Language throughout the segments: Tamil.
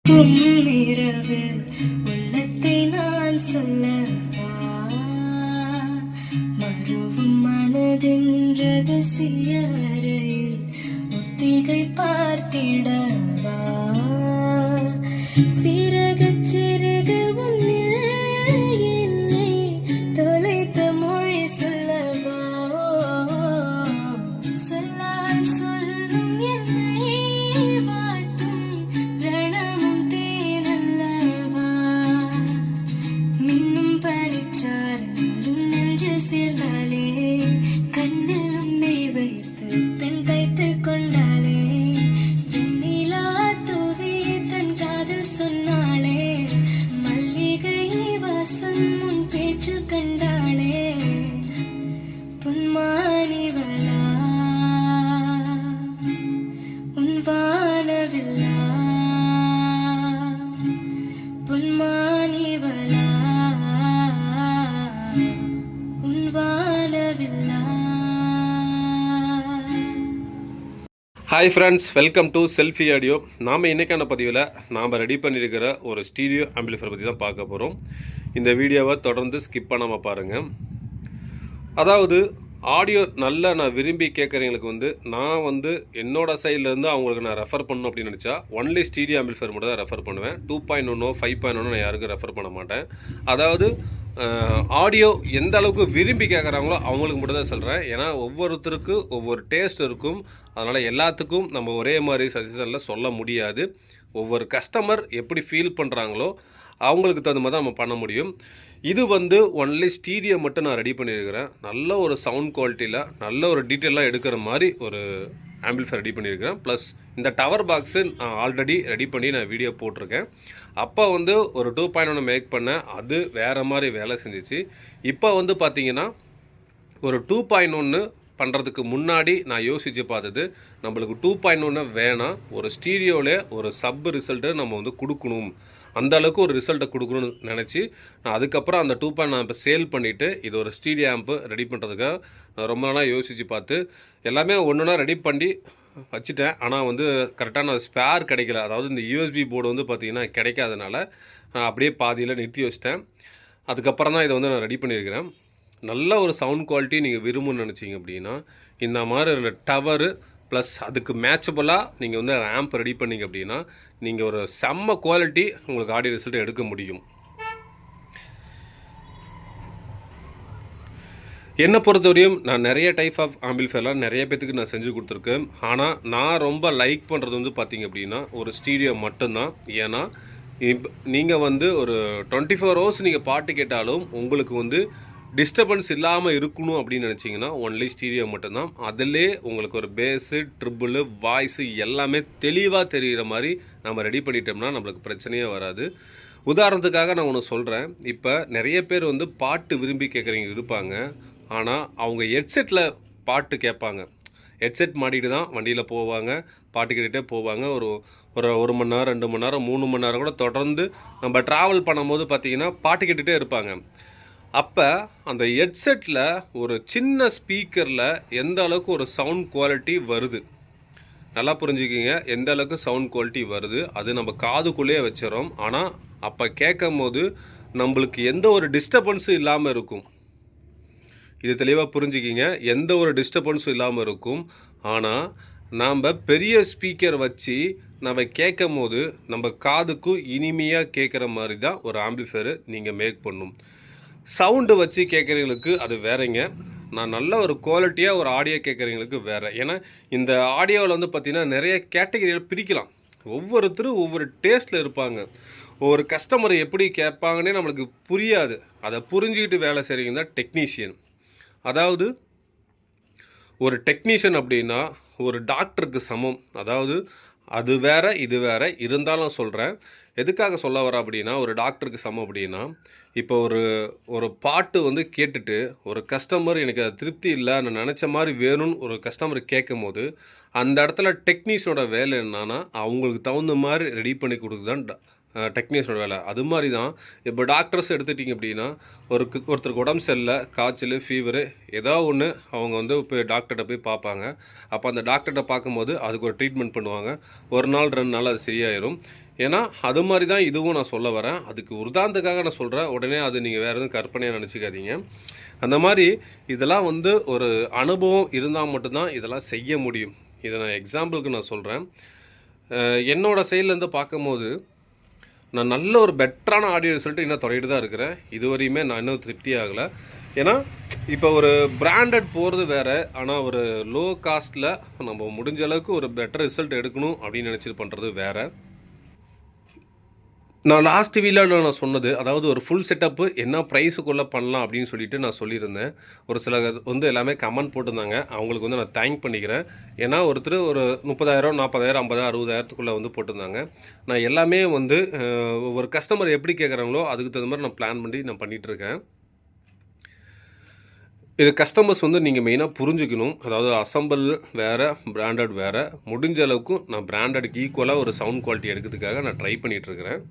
இரவு உள்ளத்தை நான் சொல்லவா மறுவும் மனதின் ரகசிய அறையில் ஒத்திகை பார்த்திடவா சிறகு சிறகு உன்னில் என்னை தொலைத்த மொழி சொல்லவா சொல்லால் சொல்லும் என்னை வாட்டும் ரணமும் தேனல்லவா மின்னும் பனிச்சாரலும் நெஞ்சு சேர்ந்தாலே கண்ணில் உன்னை வைத்து பெண் தைத்து கொண்டாலே வெண்ணிலா தூவி தன் காதல் சொன்னாளே மல்லிகை வாசம் உன் பேச்சு கண்டாளே பொன்மானிவளா உன் வானவில்லா பொன்மானிவளா உன் வானவில்லா. Hi friends, welcome to selfie audio. நாம் இன்றைக்கான பதிவில் நாம் ரெடி பண்ணியிருக்கிற ஒரு ஸ்டீரியோ ஆம்பிளிஃபையர் பற்றி தான் பார்க்க போகிறோம். இந்த வீடியோவை தொடர்ந்து ஸ்கிப் பண்ணாமல் பாருங்கள். அதாவது ஆடியோ நல்லா நான் விரும்பி கேட்குறவங்களுக்கு நான் என்னோடய சைட்லேருந்து அவங்களுக்கு நான் ரெஃபர் பண்ணணும் அப்படின்னு நினச்சா ஒன்லி ஸ்டீரியோ ஆம்பிளிஃபையர் மட்டும் தான் ரெஃபர் பண்ணுவேன். 2.1 5.1 நான் யாருக்கும் ரெஃபர் பண்ண மாட்டேன். அதாவது ஆடியோ எந்த அளவுக்கு விரும்பி கேட்குறாங்களோ அவங்களுக்கு மட்டும் தான் சொல்கிறேன். ஏன்னா ஒவ்வொருத்தருக்கு ஒவ்வொரு டேஸ்ட் இருக்கும். அதனால் எல்லாத்துக்கும் நம்ம ஒரே மாதிரி சஜஷனில் சொல்ல முடியாது. ஒவ்வொரு கஸ்டமர் எப்படி ஃபீல் பண்ணுறாங்களோ அவங்களுக்கு தகுந்த மாதிரி தான் நம்ம பண்ண முடியும். இது ஒன்லி ஸ்டீரியோ மட்டும் நான் ரெடி பண்ணியிருக்கிறேன். நல்ல ஒரு சவுண்ட் குவாலிட்டியில் நல்ல ஒரு டீட்டெயிலாக எடுக்கிற மாதிரி ஒரு ஆம்பிளிஃபையர் ரெடி பண்ணியிருக்கிறேன். ப்ளஸ் இந்த டவர் பாக்ஸு நான் ஆல்ரெடி ரெடி பண்ணி நான் வீடியோ போட்டிருக்கேன். அப்போ ஒரு 2.1 மேக் பண்ணேன். அது வேறு மாதிரி வேலை செஞ்சிச்சு. இப்போ பார்த்தீங்கன்னா ஒரு 2.1 பண்ணுறதுக்கு முன்னாடி நான் யோசித்து பார்த்தது, நம்மளுக்கு 2.1 வேணாம், ஒரு ஸ்டீரியோவில் ஒரு சப் ரிசல்ட்டு நம்ம கொடுக்கணும், அந்த அளவுக்கு ஒரு ரிசல்ட்டை கொடுக்கணும்னு நினச்சி நான் அதுக்கப்புறம் அந்த 2.1 ஆம்பை சேல் பண்ணிவிட்டு இது ஒரு ஸ்டீரியோ ஆம்பு ரெடி பண்ணுறதுக்காக நான் ரொம்ப நாளாக யோசித்து பார்த்து எல்லாமே ஒன்றுனா ரெடி பண்ணி வச்சுட்டேன். ஆனால் கரெக்டான ஸ்பேர் கிடைக்கல. அதாவது இந்த யூஎஸ்பி போர்டு பார்த்திங்கன்னா கிடைக்காதனால நான் அப்படியே பாதியில் நிறுத்தி வச்சிட்டேன். அதுக்கப்புறம் தான் இதை நான் ரெடி பண்ணியிருக்கிறேன். நல்ல ஒரு சவுண்ட் குவாலிட்டி நீங்கள் விரும்புன்னு நினச்சிங்க அப்படின்னா இந்த மாதிரி டவரு ப்ளஸ் அதுக்கு மேட்சபுளாக நீங்கள் ஆம்ப் ரெடி பண்ணிங்க அப்படின்னா நீங்கள் ஒரு செம்ம குவாலிட்டி உங்களுக்கு ஆடியோ ரிசல்ட் எடுக்க முடியும். என்னை பொறுத்தவரையும் நான் நிறைய டைப் ஆஃப் ஆம்பிளிஃபையர்லாம் நிறைய பேத்துக்கு நான் செஞ்சு கொடுத்துருக்கேன். ஆனால் நான் ரொம்ப லைக் பண்ணுறது பார்த்திங்க அப்படின்னா ஒரு ஸ்டீரியோ மட்டும்தான். ஏன்னா நீங்கள் ஒரு 24 ஹவர்ஸ் நீங்கள் பாட்டு கேட்டாலும் உங்களுக்கு டிஸ்டர்பன்ஸ் இல்லாமல் இருக்கணும் அப்படின்னு நினச்சிங்கன்னா ஒன்லி ஸ்டீரியோ மட்டும்தான். அதிலே உங்களுக்கு ஒரு பேஸு ட்ரிபிள் வாய்ஸு எல்லாமே தெளிவாக தெரிகிற மாதிரி நம்ம ரெடி பண்ணிட்டோம்னா நம்மளுக்கு பிரச்சனையே வராது. உதாரணத்துக்காக நான் ஒன்று சொல்கிறேன். இப்போ நிறைய பேர் பாட்டு விரும்பி கேட்குறவங்க இருப்பாங்க. ஆனால் அவங்க ஹெட்செட்டில் பாட்டு கேட்பாங்க. ஹெட்செட் மாட்டிகிட்டு தான் வண்டியில் போவாங்க, பாட்டு கேட்டுகிட்டே போவாங்க. ஒரு மணி நேரம் 2 மணி நேரம் 3 மணி நேரம் கூட தொடர்ந்து நம்ம ட்ராவல் பண்ணும்போது பார்த்திங்கன்னா பாட்டு கேட்டுகிட்டே இருப்பாங்க. அப்போ அந்த ஹெட்செட்டில் ஒரு சின்ன ஸ்பீக்கரில் எந்த அளவுக்கு ஒரு சவுண்ட் குவாலிட்டி வருது நல்லா புரிஞ்சுக்கிங்க. எந்த அளவுக்கு சவுண்ட் குவாலிட்டி வருது அது நம்ம காதுக்குள்ளேயே வச்சிடறோம். ஆனால் அப்போ கேட்கும் போது நம்மளுக்கு எந்த ஒரு டிஸ்டர்பன்ஸும் இல்லாமல் இருக்கும். இது தெளிவாக புரிஞ்சுக்கிங்க. எந்த ஒரு டிஸ்டர்பன்ஸும் இல்லாமல் இருக்கும். ஆனால் நாம் பெரிய ஸ்பீக்கர் வச்சு நம்ம கேட்கும் போது நம்ம காதுக்கும் இனிமையாக கேட்குற மாதிரி தான் ஒரு ஆம்பிளிஃபையர் நீங்கள் மேக் பண்ணணும். சவுண்டு வச்சு கேட்குறவங்களுக்கு அது வேறங்க. நான் நல்ல ஒரு குவாலிட்டியாக ஒரு ஆடியோ கேட்குறவங்களுக்கு வேறு. ஏன்னா இந்த ஆடியோவில் பார்த்திங்கன்னா நிறைய கேட்டகரியில் பிரிக்கலாம். ஒவ்வொருத்தரும் ஒவ்வொரு டேஸ்ட்டில் இருப்பாங்க. ஒரு கஸ்டமர் எப்படி கேட்பாங்கன்னே நம்மளுக்கு புரியாது. அதை புரிஞ்சுக்கிட்டு வேலை செய்கிறீங்க தான் டெக்னீஷியன். அதாவது ஒரு டெக்னீஷியன் அப்படின்னா ஒரு டாக்டருக்கு சமம். அதாவது அது வேறு இது வேறு இருந்தாலும் சொல்கிறேன். எதுக்காக சொல்ல வர அப்படின்னா ஒரு டாக்டருக்கு சமம் அப்படின்னா இப்போ ஒரு பாட்டு கேட்டுட்டு ஒரு கஸ்டமர் எனக்கு அது திருப்தி இல்லை, நான் நினச்ச மாதிரி வேணும்னு ஒரு கஸ்டமர் கேட்கும் போது அந்த இடத்துல டெக்னீஷியனோட வேலை என்னன்னா அவங்களுக்கு தகுந்த மாதிரி ரெடி பண்ணி கொடுக்குதான் டெக்னீஷியனோட வேலை. அது மாதிரி தான் இப்போ டாக்டர்ஸ் எடுத்துட்டிங்க அப்படின்னா ஒருத்தருக்கு உடம்பு சரியில்லை, காய்ச்சல், ஃபீவரு ஏதோ ஒன்று அவங்க போய் டாக்டர்கிட்ட போய் பார்ப்பாங்க. அப்போ அந்த டாக்டர்கிட்ட பார்க்கும்போது அதுக்கு ஒரு ட்ரீட்மெண்ட் பண்ணுவாங்க. ஒரு நாள் 2 நாள் அது சரியாயிரும். ஏன்னா அது மாதிரி தான் இதுவும் நான் சொல்ல வரேன். அதுக்கு உதாரணத்துக்காக நான் சொல்கிறேன். உடனே அது நீங்கள் வேறு எதுவும் கற்பனையாக நினச்சிக்காதீங்க. அந்த மாதிரி இதெல்லாம் வந்து ஒரு அனுபவம் இருந்தால் மட்டும்தான் இதெல்லாம் செய்ய முடியும். இதை நான் எக்ஸாம்பிளுக்கு நான் சொல்கிறேன். என்னோடய சைட்லேருந்து பார்க்கும்போது நான் நல்ல ஒரு பெட்டரான ஆடியோ ரிசல்ட்டு இன்னும் தொடங்கிட்டு தான் இருக்கிறேன். இதுவரையுமே நான் இன்னும் திருப்தி ஆகலை. ஏன்னா இப்போ ஒரு பிராண்டட் போகிறது வேறு, ஆனால் ஒரு லோ காஸ்ட்டில் நம்ம முடிஞ்ச அளவுக்கு ஒரு பெட்டர் ரிசல்ட் எடுக்கணும் அப்படின்னு நினச்சிட்டு பண்ணுறது வேறு. நான் லாஸ்ட் வீடியோவில் நான் சொன்னது, அதாவது ஒரு ஃபுல் செட்டப்பு என்ன ப்ரைஸுக்குள்ளே பண்ணலாம் அப்படின்னு சொல்லிட்டு நான் சொல்லியிருந்தேன். ஒரு சில வந்து எல்லாமே கமெண்ட் போட்டிருந்தாங்க. அவங்களுக்கு வந்து நான் தேங்க் பண்ணிக்கிறேன். ஏன்னா ஒருத்தர் ஒரு 30,000, 40,000, 50,000, 60,000த்துக்குள்ளே வந்து போட்டிருந்தாங்க. நான் எல்லாமே வந்து ஒரு கஸ்டமர் எப்படி கேட்குறாங்களோ அதுக்கு தகுந்த மாதிரி நான் பிளான் பண்ணி நான் பண்ணிகிட்ருக்கேன். இது கஸ்டமர்ஸ் வந்து நீங்கள் மெயினாக புரிஞ்சுக்கணும். அதாவது அசம்பிள் வேறு, பிராண்டட் வேறு. முடிஞ்ச அளவுக்கு நான் பிராண்டடுக்கு ஈக்குவலாக ஒரு சவுண்ட் குவாலிட்டி எடுக்கிறதுக்காக நான் ட்ரை பண்ணிகிட்ருக்கிறேன்.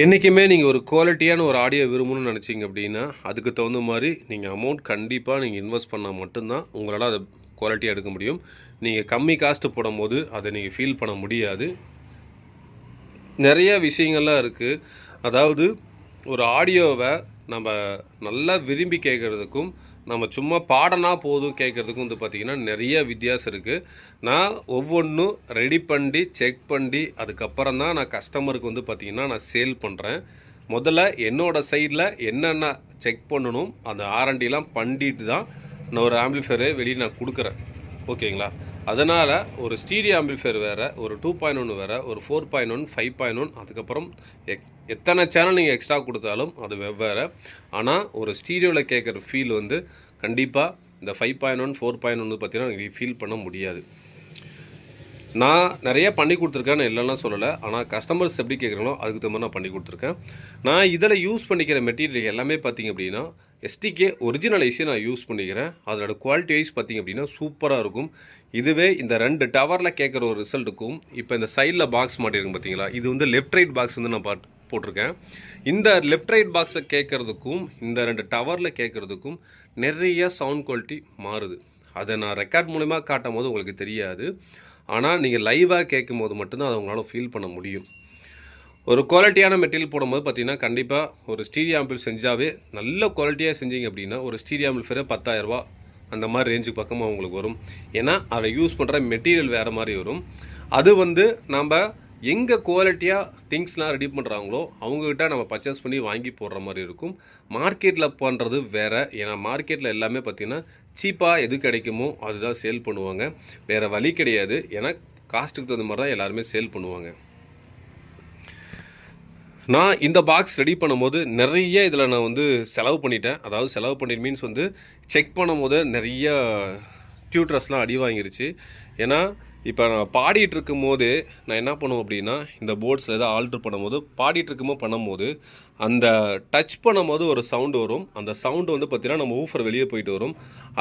என்றைக்குமே நீங்கள் ஒரு குவாலிட்டியான ஒரு ஆடியோ விரும்பணும்னு நினச்சிங்க அப்படின்னா அதுக்கு தகுந்த மாதிரி நீங்கள் அமௌண்ட் கண்டிப்பாக நீங்கள் இன்வெஸ்ட் பண்ணால் மட்டும்தான் உங்களால் அதை குவாலிட்டியாக எடுக்க முடியும். நீங்கள் கம்மி காஸ்ட்டு போடும்போது அதை நீங்கள் ஃபீல் பண்ண முடியாது. நிறைய விஷயங்கள்லாம் இருக்குது. அதாவது ஒரு ஆடியோவை நம்ம நல்லா விரும்பி கேட்குறதுக்கும் நம்ம சும்மா பாடனா போதும் கேட்குறதுக்கும் வந்து பார்த்திங்கன்னா நிறைய வித்தியாசம் இருக்குது. நான் ஒவ்வொன்றும் ரெடி பண்ணி செக் பண்ணி அதுக்கப்புறம் தான் நான் கஸ்டமருக்கு வந்து பார்த்திங்கன்னா நான் சேல் பண்ணுறேன். முதல்ல என்னோடய சைடில் என்னென்ன செக் பண்ணணும் அந்த ஆர்என்டிலாம் பண்ணிட்டு தான் நான் ஒரு ஆம்பிளிஃபையரை வெளியே நான் கொடுக்குறேன். ஓகேங்களா? அதனால் ஒரு ஸ்டீரியோ ஆம்பிளிஃபையர் வேறு, ஒரு 2.1 வேறு, ஒரு 4.1, 5.1, அதுக்கப்புறம் எத்தனை சேனல் நீங்கள் எக்ஸ்ட்ரா கொடுத்தாலும் அது வெவ்வேறு. ஆனால் ஒரு ஸ்டீரியோவில் கேட்குற ஃபீல் வந்து கண்டிப்பாக இந்த 5.1, 4.1 வந்து பார்த்திங்கன்னா நீங்கள் ஃபீல் பண்ண முடியாது. நான் நிறைய பண்ணி கொடுத்துருக்கேன், நான் இல்லைன்னா சொல்லலை. ஆனால் கஸ்டமர்ஸ் எப்படி கேட்குறாங்களோ அதுக்கு தகுந்த நான் பண்ணி கொடுத்துருக்கேன். நான் இதில் யூஸ் பண்ணிக்கிற மெட்டீரியல் எல்லாமே பார்த்திங்க அப்படின்னா எஸ்டிகே ஒரிஜினல் ஐசி நான் யூஸ் பண்ணிக்கிறேன். அதோட குவாலிட்டி வைஸ் பார்த்திங்க அப்படின்னா சூப்பராக இருக்கும். இதுவே இந்த 2 டவரில் கேட்குற ஒரு ரிசல்ட்டுக்கும் இப்போ இந்த சைடில் பாக்ஸ் மாட்டிருக்கும் பார்த்தீங்களா, இது வந்து லெஃப்ட் ரைட் பாக்ஸ் வந்து நான் போட்டிருக்கேன். இந்த லெஃப்ட் ரைட் பாக்ஸை கேட்குறதுக்கும் இந்த 2 டவரில் கேட்குறதுக்கும் நிறைய சவுண்ட் குவாலிட்டி மாறுது. அதை நான் ரெக்கார்ட் மூலிமா காட்டும் போது உங்களுக்கு தெரியாது. ஆனால் நீங்கள் லைவாக கேட்கும் போது மட்டும்தான் அதை உங்களால் ஃபீல் பண்ண முடியும். ஒரு குவாலிட்டியான மெட்டீரியல் போடும்போது பார்த்தீங்கன்னா கண்டிப்பாக ஒரு ஸ்டீரியோ ஆம்பிள் செஞ்சாவே நல்ல குவாலிட்டியாக செஞ்சீங்க அப்படின்னா ஒரு ஸ்டீரியோ ஆம்பிள்ஃபையர் 10,000 ரூபா அந்த மாதிரி ரேஞ்சுக்கு பக்கமாக உங்களுக்கு வரும். ஏன்னா அதை யூஸ் பண்ணுற மெட்டீரியல் வேறு மாதிரி வரும். அது வந்து நம்ம எங்கே குவாலிட்டியாக திங்ஸ்லாம் ரெடி பண்ணுறாங்களோ அவங்கக்கிட்ட நம்ம பர்ச்சேஸ் பண்ணி வாங்கி போடுற மாதிரி இருக்கும். மார்க்கெட்டில் பண்ணுறது வேறு. ஏன்னா மார்க்கெட்டில் எல்லாமே பார்த்திங்கன்னா சீப்பாக எது கிடைக்குமோ அதுதான் சேல் பண்ணுவாங்க. வேறு வழி கிடையாது. ஏன்னா காஸ்ட்டுக்கு தகுந்த மாதிரி தான் எல்லாருமே சேல் பண்ணுவாங்க. நான் இந்த பாக்ஸ் ரெடி பண்ணும்போது நிறைய இதில் நான் வந்து செலவு பண்ணிட்டேன். அதாவது செலவு பண்ணிட்டு மீன்ஸ் வந்து செக் பண்ணும்போது நிறைய டியூட்ரஸ்லாம் அடி வாங்கிருச்சு. ஏன்னா இப்போ நான் பாடிட்டு இருக்கும்போது நான் என்ன பண்ணுவோம் அப்படின்னா இந்த போர்ட்ஸில் எதாவது ஆல்ட்ரு பண்ணும்போது அந்த டச் பண்ணும்போது ஒரு சவுண்டு வரும். அந்த சவுண்டு வந்து பார்த்திங்கன்னா நம்ம ஊஃபர் வெளியே போயிட்டு வரும்.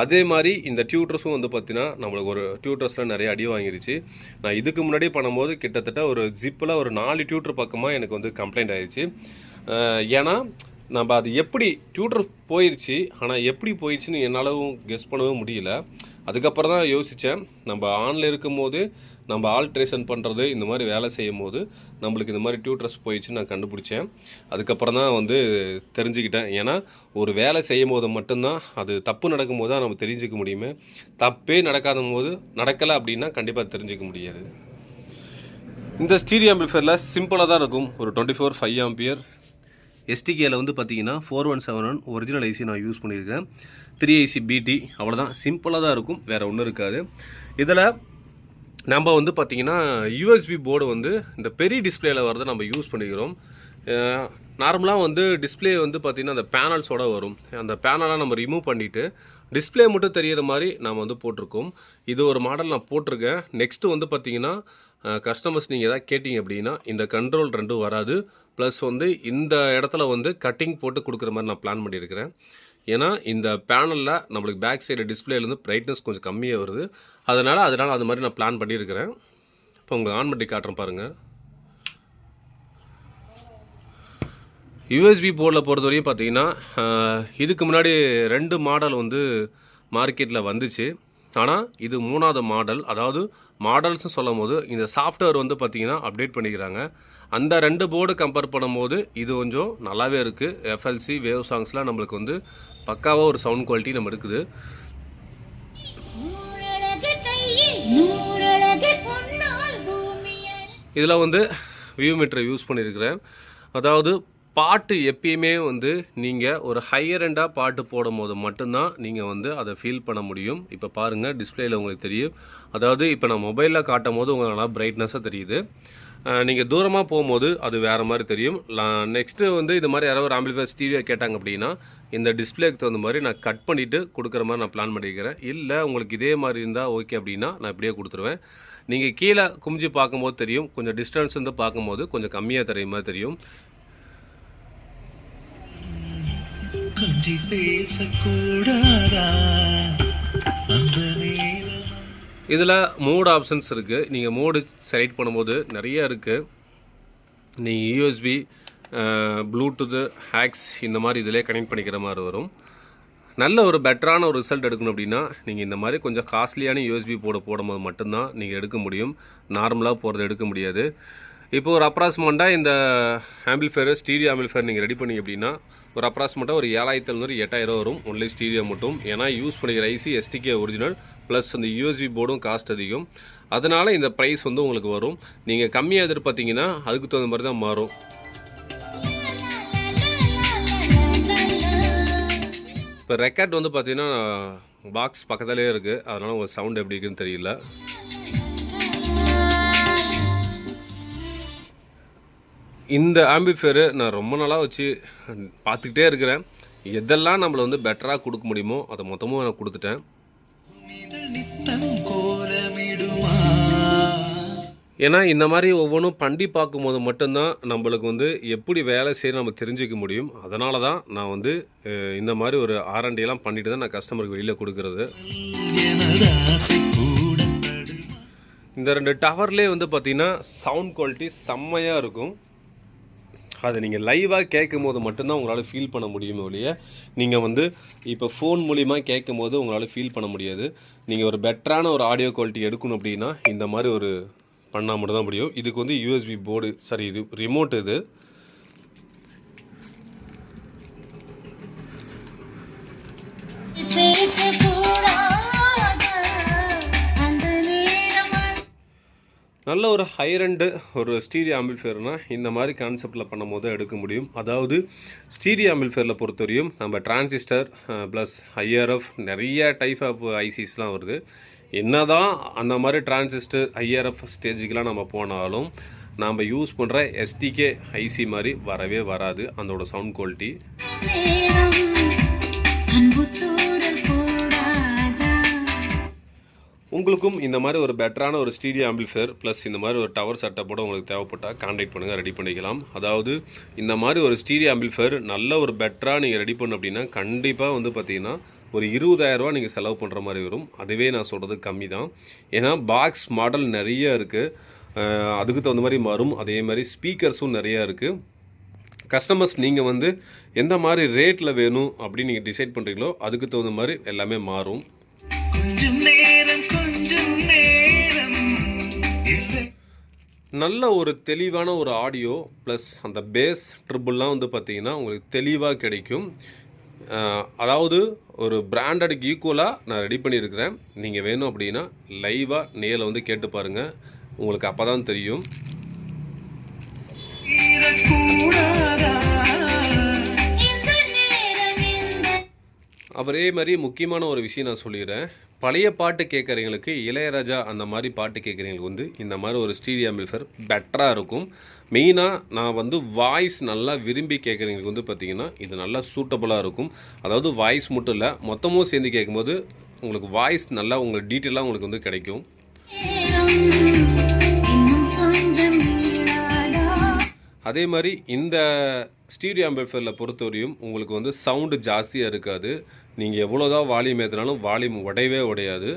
அதே மாதிரி இந்த டியூட்ரஸும் வந்து பார்த்திங்கன்னா நம்மளுக்கு ஒரு டியூட்ரஸில் நிறைய அடி வாங்கிருச்சு. நான் இதுக்கு முன்னாடி பண்ணும்போது கிட்டத்தட்ட ஒரு ஜிப்பில் ஒரு 4 டியூட்டர் பக்கமாக எனக்கு வந்து கம்ப்ளைண்ட் ஆயிடுச்சு. ஏன்னா நம்ம அது எப்படி டியூட்டர் போயிடுச்சு, ஆனால் எப்படி போயிடுச்சுன்னு என்னாலும் கெஸ் பண்ணவும் முடியல. அதுக்கப்புறம் தான் யோசித்தேன், நம்ம ஆனில் இருக்கும்போது நம்ம ஆல்ட்ரேஷன் பண்ணுறது இந்த மாதிரி வேலை செய்யும் போது நம்மளுக்கு இந்த மாதிரி டியூட்ரஸ் போயிடுச்சுன்னு நான் கண்டுபிடிச்சேன். அதுக்கப்புறம் தான் வந்து தெரிஞ்சுக்கிட்டேன். ஏன்னா ஒரு வேலை செய்யும் போது மட்டும்தான் அது தப்பு நடக்கும்போது தான் நம்ம தெரிஞ்சுக்க முடியுமே. தப்பே நடக்கலை அப்படின்னா கண்டிப்பாக தெரிஞ்சுக்க முடியாது. இந்த ஸ்டீரியோ ஆம்பிளிஃபையரில் சிம்பிளாக தான் இருக்கும். ஒரு 24 5 ஆம்பியர் எஸ்டிகேயில் வந்து பார்த்தீங்கன்னா 4171 ஒரிஜினல் ஐசி நான் யூஸ் பண்ணியிருக்கேன். 3 ஐசி பிடி, அவ்வளோதான். சிம்பிளாக தான் இருக்கும், வேறு ஒன்றும் இருக்காது. இதில் நம்ம வந்து பார்த்திங்கன்னா யூஎஸ்பி போர்டு வந்து இந்த பெரிய டிஸ்பிளேயில் வரதை நம்ம யூஸ் பண்ணிக்கிறோம். நார்மலாக வந்து டிஸ்பிளே வந்து பார்த்திங்கன்னா அந்த பேனல்ஸோடு வரும். அந்த பேனலாக நம்ம ரிமூவ் பண்ணிவிட்டு டிஸ்பிளே மட்டும் தெரியிற மாதிரி நாம் வந்து போட்டிருக்கோம். இது ஒரு மாடல் நான் போட்டிருக்கேன். நெக்ஸ்ட்டு வந்து பார்த்திங்கன்னா கஸ்டமர்ஸ் நீங்கள் எதாவது கேட்டிங்க அப்படின்னா இந்த கண்ட்ரோல் 2 வராது. ப்ளஸ் வந்து இந்த இடத்துல வந்து கட்டிங் போட்டு கொடுக்குற மாதிரி நான் பிளான் பண்ணியிருக்கிறேன். ஏன்னா இந்த பேனலில் நம்மளுக்கு பேக் சைடு டிஸ்பிளேலேருந்து பிரைட்னஸ் கொஞ்சம் கம்மியாக வருது. அதனால் அது மாதிரி நான் பிளான் பண்ணியிருக்கிறேன். இப்போ உங்கள் ஆன் பண்ணி காட்டுறேன் பாருங்கள். யூஎஸ்பி போர்டில் பொறுத்த வரையும் பார்த்தீங்கன்னா இதுக்கு முன்னாடி 2 மாடல் வந்து மார்க்கெட்டில் வந்துச்சு. ஆனால் இது 3வது மாடல். அதாவது மாடல்ஸ்னு சொல்லும் போது இந்த சாஃப்ட்வேர் வந்து பார்த்திங்கன்னா அப்டேட் பண்ணிக்கிறாங்க. அந்த 2 போர்டு கம்பேர் பண்ணும்போது இது கொஞ்சம் நல்லாவே இருக்குது. எஃப்எல்சி வேவ் சாங்ஸ்லாம் நம்மளுக்கு வந்து பக்காவாக ஒரு சவுண்ட் குவாலிட்டி நம்ம இருக்குது. இதில் வந்து வியூ மீட்டரை யூஸ் பண்ணியிருக்கிறேன். அதாவது பாட்டு எப்பயுமே வந்து நீங்கள் ஒரு ஹையர் எண்டாக பாட்டு போடும் போது மட்டும்தான் நீங்கள் வந்து அதை ஃபீல் பண்ண முடியும். இப்போ பாருங்கள், டிஸ்பிளேயில் உங்களுக்கு தெரியும். அதாவது இப்போ நான் மொபைலில் காட்டும் போது உங்களுக்கு நல்லா பிரைட்னஸாக தெரியுது. நீங்கள் தூரமாக போகும்போது அது வேறு மாதிரி தெரியும். நெக்ஸ்ட்டு வந்து இது மாதிரி யாராவது ஒரு ஆம்பிளிஃபையர் ஸ்டீரியோ கேட்டாங்க அப்படின்னா இந்த டிஸ்பிளேக்கு தகுந்த மாதிரி நான் கட் பண்ணிவிட்டு கொடுக்குற மாதிரி நான் பிளான் பண்ணிக்கிறேன். இல்லை உங்களுக்கு இதே மாதிரி இருந்தால் ஓகே அப்படின்னா நான் இப்படியே கொடுத்துருவேன். நீங்கள் கீழே குமிஞ்சு பார்க்கும்போது தெரியும், கொஞ்சம் டிஸ்டன்ஸ் வந்து பார்க்கும்போது கொஞ்சம் கம்மியாக தெரியும் மாதிரி தெரியும். இதில் மோட் ஆப்ஷன்ஸ் இருக்குது. நீங்கள் மோடு செலக்ட் பண்ணும்போது நிறைய இருக்குது. நீங்கள் யூஎஸ்பி, ப்ளூடூத்து, ஹேக்ஸ் இந்த மாதிரி இதிலே கனெக்ட் பண்ணிக்கிற மாதிரி வரும். நல்ல ஒரு பெட்டரான ஒரு ரிசல்ட் எடுக்கணும் அப்படின்னா நீங்கள் இந்த மாதிரி கொஞ்சம் காஸ்ட்லியான யூஎஸ்பி போடும்போது மட்டும்தான் நீங்கள் எடுக்க முடியும். நார்மலாக போகிறது எடுக்க முடியாது. இப்போ ஒரு அப்ராக்சிமேட்டாக இந்த ஆம்பிளிஃபையர் ஸ்டீரியோ ஆம்பிளிஃபையர் நீங்கள் ரெடி பண்ணி அப்படின்னா ஒரு அப்ராக்சிமேட்டாக ஒரு 7,700 8,000 வரும். ஒன்லி ஸ்டீரியோ மட்டும். ஏன்னா யூஸ் பண்ணிக்கிற ஐசி எஸ்டிகே ஒரிஜினல் ப்ளஸ் அந்த யூஎஸ்பி போர்டும் காஸ்ட் அதிகம். அதனால் இந்த ப்ரைஸ் வந்து உங்களுக்கு வரும். நீங்கள் கம்மியாக எதிர்பார்த்தீங்கன்னா அதுக்கு தகுந்த மாதிரி தான் மாறும். இப்போ ரெக்கார்ட் வந்து பார்த்தீங்கன்னா பாக்ஸ் பக்கத்துலேயே இருக்குது. அதனால் உங்களுக்கு சவுண்ட் எப்படி இருக்குன்னு தெரியல. இந்த ஆம்பிளிஃபையரு நான் ரொம்ப நாளாக வச்சு பார்த்துக்கிட்டே இருக்கிறேன். எதெல்லாம் நம்மளை வந்து பெட்டராக கொடுக்க முடியுமோ அதை மொத்தமும் நான் கொடுத்துட்டேன். ஏன்னா இந்த மாதிரி ஒவ்வொன்றும் பண்ணி பார்க்கும்போது மட்டும்தான் நம்மளுக்கு வந்து எப்படி வேலை செய்ய நம்ம தெரிஞ்சிக்க முடியும். அதனால தான் நான் வந்து இந்த மாதிரி ஒரு R&Dலாம் பண்ணிட்டு தான் நான் கஸ்டமருக்கு வெளியில் கொடுக்குறது. இந்த 2 டவர்லேயே வந்து பார்த்திங்கன்னா சவுண்ட் குவாலிட்டி செம்மையாக இருக்கும். அதை நீங்கள் லைவாக கேட்கும் போது மட்டும்தான் உங்களால் ஃபீல் பண்ண முடியுமே ஒழிய நீங்கள் வந்து இப்போ ஃபோன் மூலிமா கேட்கும் போது உங்களால் ஃபீல் பண்ண முடியாது. நீங்கள் ஒரு பெட்டரான ஒரு ஆடியோ குவாலிட்டி எடுக்கணும் அப்படின்னா இந்த மாதிரி ஒரு பண்ணால் மட்டும் தான் முடியும். இதுக்கு வந்து யூஎஸ்பி போர்டு, சாரி ரிமோட் இது. நல்ல ஒரு ஹையர் எண்டு ஒரு ஸ்டீரியோ ஆம்பிளிஃபையர்னால் இந்த மாதிரி கான்செப்டில் பண்ணும் போது எடுக்க முடியும். அதாவது ஸ்டீரியோ ஆம்பிளிஃபையரில் பொறுத்தவரையும் நம்ம டிரான்சிஸ்டர் ப்ளஸ் ஐஆர்எஃப் நிறைய டைப் ஆஃப் ஐசிஸ்லாம் வருது. என்ன தான் அந்த மாதிரி டிரான்சிஸ்டர் ஐஆர்எஃப் ஸ்டேஜுக்கெலாம் நம்ம போனாலும் நாம் யூஸ் பண்ணுற எஸ்டிகே ஐசி மாதிரி வரவே வராது அதோட சவுண்ட் குவாலிட்டி. உங்களுக்கும் இந்த மாதிரி ஒரு பெட்டரான ஒரு ஸ்டீரியோ ஆம்பிளிஃபையர் ப்ளஸ் இந்த மாதிரி ஒரு டவர் செட்டப்போட உங்களுக்கு தேவைப்பட்டால் கான்டாக்ட் பண்ணுங்கள், ரெடி பண்ணிக்கலாம். அதாவது இந்த மாதிரி ஒரு ஸ்டீரியோ ஆம்பிளிஃபையர் நல்ல ஒரு பெட்டராக நீங்கள் ரெடி பண்ண அப்படின்னா கண்டிப்பாக வந்து பார்த்திங்கன்னா ஒரு 20,000 ரூபா நீங்கள் செலவு பண்ணுற மாதிரி வரும். அதுவே நான் சொல்கிறது கம்மி தான். ஏன்னா பாக்ஸ் மாடல் நிறைய இருக்குது, அதுக்கு தகுந்த மாதிரி மாறும். அதே மாதிரி ஸ்பீக்கர்ஸும் நிறையா இருக்குது. கஸ்டமர்ஸ் நீங்கள் வந்து எந்த மாதிரி ரேட்டில் வேணும் அப்படின்னு நீங்கள் டிசைட் பண்ணுறீங்களோ அதுக்கு தகுந்த மாதிரி எல்லாமே மாறும். நல்ல ஒரு தெளிவான ஒரு ஆடியோ ப்ளஸ் அந்த பேஸ் ட்ரிபிள்லாம் வந்து பார்த்திங்கன்னா உங்களுக்கு தெளிவாக கிடைக்கும். அதாவது ஒரு பிராண்டடுக்கு ஈக்குவலாக நான் ரெடி பண்ணியிருக்கிறேன். நீங்கள் வேணும் அப்படின்னா லைவாக நேரில் வந்து கேட்டு பாருங்கள், உங்களுக்கு அப்போ தான் தெரியும். அதே மாதிரி முக்கியமான ஒரு விஷயம் நான் சொல்லிடுறேன். பழைய பாட்டு கேட்குறவங்களுக்கு, இளையராஜா அந்த மாதிரி பாட்டு கேட்குறவங்களுக்கு வந்து இந்த மாதிரி ஒரு ஸ்டீரியோ ஆம்பிளிஃபையர் பெட்டராக இருக்கும். மெயினாக நான் வந்து வாய்ஸ் நல்லா விரும்பி கேட்குறவங்களுக்கு வந்து பார்த்திங்கன்னா இது நல்லா சூட்டபுளாக இருக்கும். அதாவது வாய்ஸ் மட்டும் இல்லை, மொத்தமும் சேர்ந்து கேட்கும்போது உங்களுக்கு வாய்ஸ் நல்லா உங்களுக்கு டீட்டெயிலாக உங்களுக்கு வந்து கிடைக்கும். அதே மாதிரி இந்த ஸ்டீரியோ ஆம்பிளிஃபையரில் பொறுத்தவரையும் உங்களுக்கு வந்து சவுண்டு ஜாஸ்தியாக இருக்காது. நீங்கள் எவ்வளோதான் வால்யூம் ஏற்றினாலும் வால்யூம் உடையாது.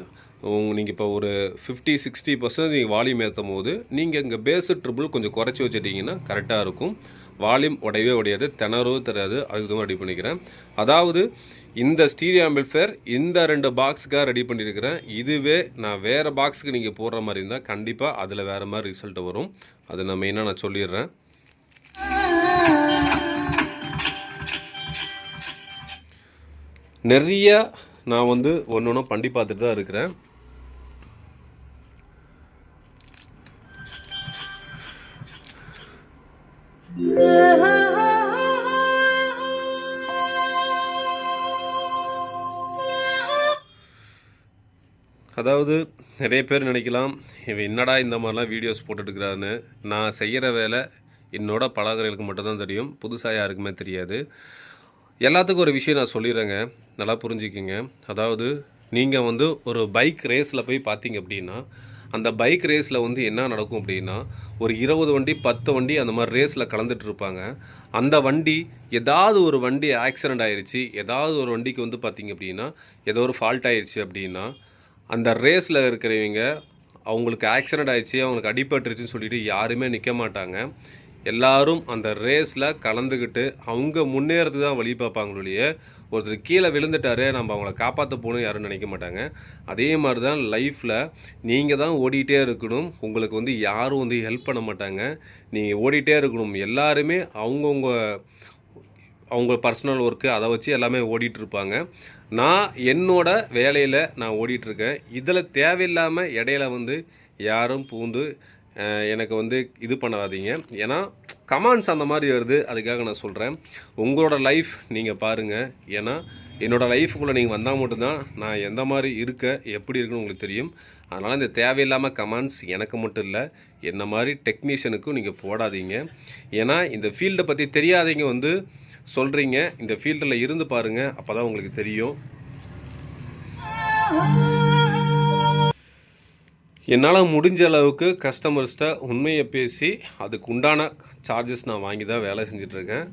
நீங்கள் இப்போ ஒரு 50-60% நீங்கள் வால்யூம் ஏற்றும் போது நீங்கள் இங்கே பேஸு ட்ரிபிள் கொஞ்சம் குறைச்சி வச்சுட்டிங்கன்னா கரெக்டாக இருக்கும். வால்யூம் உடையவே உடையாது, திணறவும் தெரியாது. அதுக்கு தான் ரெடி பண்ணிக்கிறேன். அதாவது இந்த ஸ்டீரியோ ஆம்பிளிஃபையர் இந்த 2 பாக்ஸுக்காக ரெடி பண்ணியிருக்கிறேன். இதுவே நான் வேறு பாக்ஸுக்கு நீங்கள் போடுற மாதிரி இருந்தால் கண்டிப்பாக அதில் வேறு மாதிரி ரிசல்ட் வரும். அதை நான் மெயினாக நான் சொல்லிடுறேன். நிறைய நான் வந்து ஒன்று ஒன்று பண்ணி பார்த்துட்டு தான் இருக்கிறேன். அதாவது நிறைய பேர் நினைக்கலாம், இவன் என்னடா இந்த மாதிரிலாம் வீடியோஸ் போட்டுட்டுருக்கிறான்னு. நான் செய்கிற வேலை என்னோட பழகிறவங்களுக்கு மட்டும்தான் தெரியும், புதுசாக யாருக்குமே தெரியாது. எல்லாத்துக்கும் ஒரு விஷயம் நான் சொல்லிடுறேங்க, நல்லா புரிஞ்சுக்கிங்க. அதாவது நீங்கள் வந்து ஒரு பைக் ரேஸில் போய் பார்த்தீங்க அப்படின்னா, அந்த பைக் ரேஸில் வந்து என்ன நடக்கும் அப்படின்னா, ஒரு 20 வண்டி 10 வண்டி அந்த மாதிரி ரேஸில் கலந்துட்டு இருப்பாங்க. அந்த வண்டி ஏதாவது ஒரு வண்டி ஆக்சிடெண்ட் ஆயிடுச்சு, ஏதாவது ஒரு வண்டிக்கு வந்து பார்த்தீங்க அப்படின்னா ஏதோ ஒரு ஃபால்ட் ஆயிடுச்சு அப்படின்னா, அந்த ரேஸில் இருக்கிறவங்க அவங்களுக்கு ஆக்சிடெண்ட் ஆயிடுச்சு, அவங்களுக்கு அடிபட்டுருச்சுன்னு சொல்லிட்டு யாருமே நிற்க மாட்டாங்க. எல்லாரும் அந்த ரேஸில் கலந்துக்கிட்டு அவங்க முன்னேறதுக்கு தான் வழி பார்ப்பாங்களே, ஒருத்தர் கீழே விழுந்துட்டாரு நம்ம அவங்கள காப்பாற்ற போகணும் யாரும் நினைக்க மாட்டாங்க. அதே மாதிரி தான் லைஃப்பில் நீங்கள் தான் ஓடிட்டே இருக்கணும். உங்களுக்கு வந்து யாரும் வந்து ஹெல்ப் பண்ண மாட்டாங்க. நீங்கள் ஓடிட்டே இருக்கணும். எல்லாருமே அவங்க பர்சனல் ஒர்க்கு அதை வச்சு எல்லாமே ஓடிட்டுருப்பாங்க. நான் என்னோட வேலையில் நான் ஓடிட்டுருக்கேன். இதில் தேவையில்லாமல் இடையில வந்து யாரும் பூந்து எனக்கு வந்து இது பண்ணாதீங்க. ஏன்னா கமெண்ட்ஸ் அந்த மாதிரி வருது, அதுக்காக நான் சொல்கிறேன். உங்களோட லைஃப் நீங்கள் பாருங்கள். ஏன்னா என்னோடய லைஃபுக்குள்ளே நீங்கள் வந்தால் மட்டும்தான் நான் எந்த மாதிரி எப்படி இருக்குன்னு உங்களுக்கு தெரியும். அதனால் இந்த தேவையில்லாமல் கமெண்ட்ஸ் எனக்கு மட்டும் இல்லை, என்ன மாதிரி டெக்னீஷியனுக்கும் நீங்கள் போடாதீங்க. ஏன்னா இந்த ஃபீல்டை பற்றி தெரியாதீங்க வந்து சொல்கிறீங்க. இந்த ஃபீல்டில் இருந்து பாருங்கள், அப்போ தான் உங்களுக்கு தெரியும். என்னால் முடிஞ்ச அளவுக்கு கஸ்டமர்ஸ்கிட்ட உண்மையை பேசி அதுக்கு உண்டான சார்ஜஸ் நான் வாங்கி தான் வேலை செஞ்சிட்ருக்கேன்.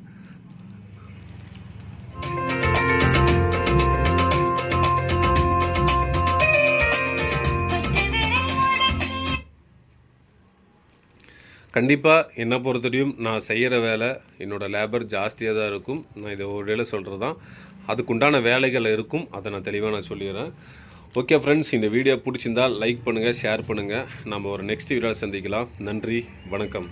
கண்டிப்பாக என்னை பொறுத்தவரையும் நான் செய்கிற வேலை என்னோடய லேபர் ஜாஸ்தியாக தான் இருக்கும். நான் இதை ஒரு வேலை சொல்கிறது தான், அதுக்குண்டான வேலைகள் இருக்கும். அதை நான் தெளிவாக நான் சொல்லிடுறேன். ஓகே ஃப்ரெண்ட்ஸ், இந்த வீடியோ பிடிச்சிருந்தால் லைக் பண்ணுங்கள், ஷேர் பண்ணுங்கள். நம்ம ஒரு நெக்ஸ்ட் வீடியோவில் சந்திக்கலாம். நன்றி, வணக்கம்.